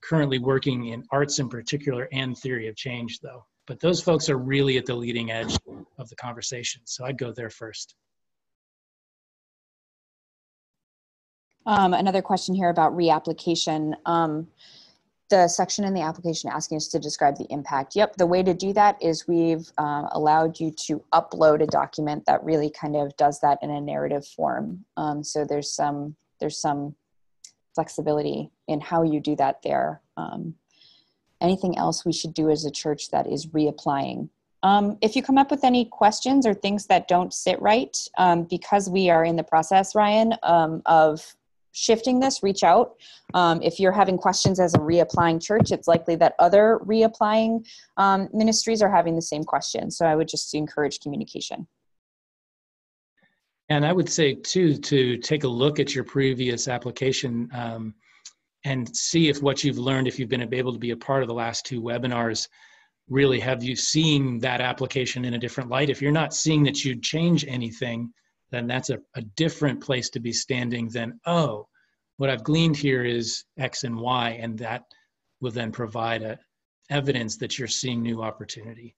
currently working in arts in particular and theory of change, though. But those folks are really at the leading edge of the conversation, so I'd go there first. Another question here about reapplication. The section in the application asking us to describe the impact. Yep, the way to do that is we've allowed you to upload a document that really kind of does that in a narrative form. So there's some flexibility in how you do that there. Anything else we should do as a church that is reapplying? If you come up with any questions or things that don't sit right, because we are in the process, Ryan, of shifting this, reach out. If you're having questions as a reapplying church, it's likely that other reapplying ministries are having the same question. So I would just encourage communication. And I would say too, to take a look at your previous application and see if what you've learned, if you've been able to be a part of the last 2 webinars, really have you seen that application in a different light? If you're not seeing that you'd change anything, then that's a different place to be standing than, oh, what I've gleaned here is X and Y, and that will then provide evidence that you're seeing new opportunity.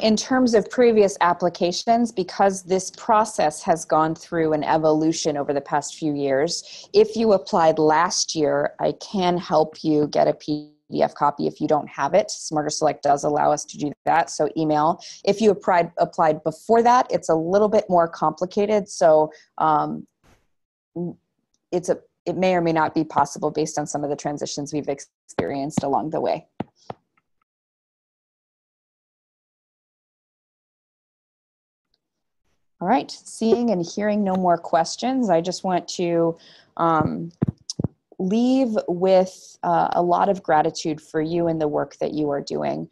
In terms of previous applications, because this process has gone through an evolution over the past few years, if you applied last year, I can help you get a PDF copy if you don't have it. Smarter Select does allow us to do that, so email. If you applied before that, it's a little bit more complicated, so it may or may not be possible based on some of the transitions we've experienced along the way. All right, seeing and hearing no more questions, I just want to leave with a lot of gratitude for you and the work that you are doing.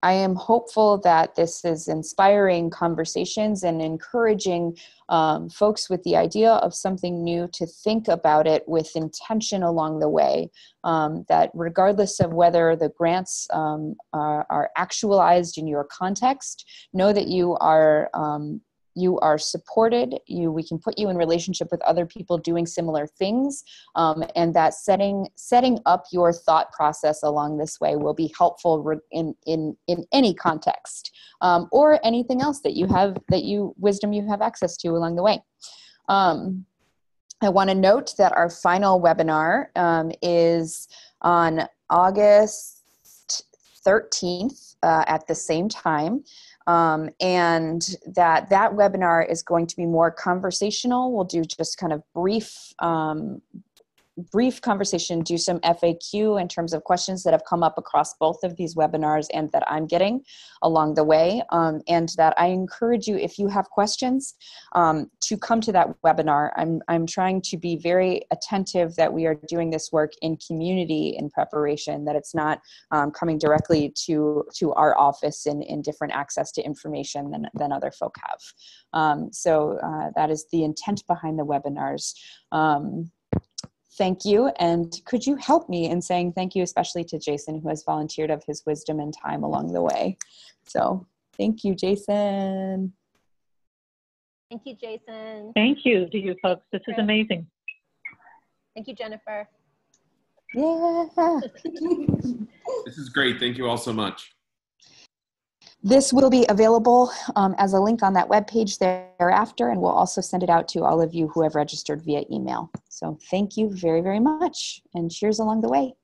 I am hopeful that this is inspiring conversations and encouraging folks with the idea of something new to think about it with intention along the way. That regardless of whether the grants are actualized in your context, know that you are supported. We can put you in relationship with other people doing similar things, and that setting up your thought process along this way will be helpful in any context, or anything else that you have, wisdom you have access to along the way. I want to note that our final webinar is on August 13th at the same time. And that webinar is going to be more conversational. We'll do just kind of brief conversation, do some FAQ in terms of questions that have come up across both of these webinars and that I'm getting along the way. And that I encourage you, if you have questions, to come to that webinar. I'm trying to be very attentive that we are doing this work in community in preparation, that it's not coming directly to our office in different access to information than other folk have. So that is the intent behind the webinars. Thank you, and could you help me in saying thank you, especially to Jason, who has volunteered of his wisdom and time along the way. So thank you, Jason. Thank you, Jason. Thank you to you folks. This is amazing. Thank you, Jennifer. Yeah. This is great. Thank you all so much. This will be available as a link on that webpage thereafter, and we'll also send it out to all of you who have registered via email. So thank you very, very much, and cheers along the way.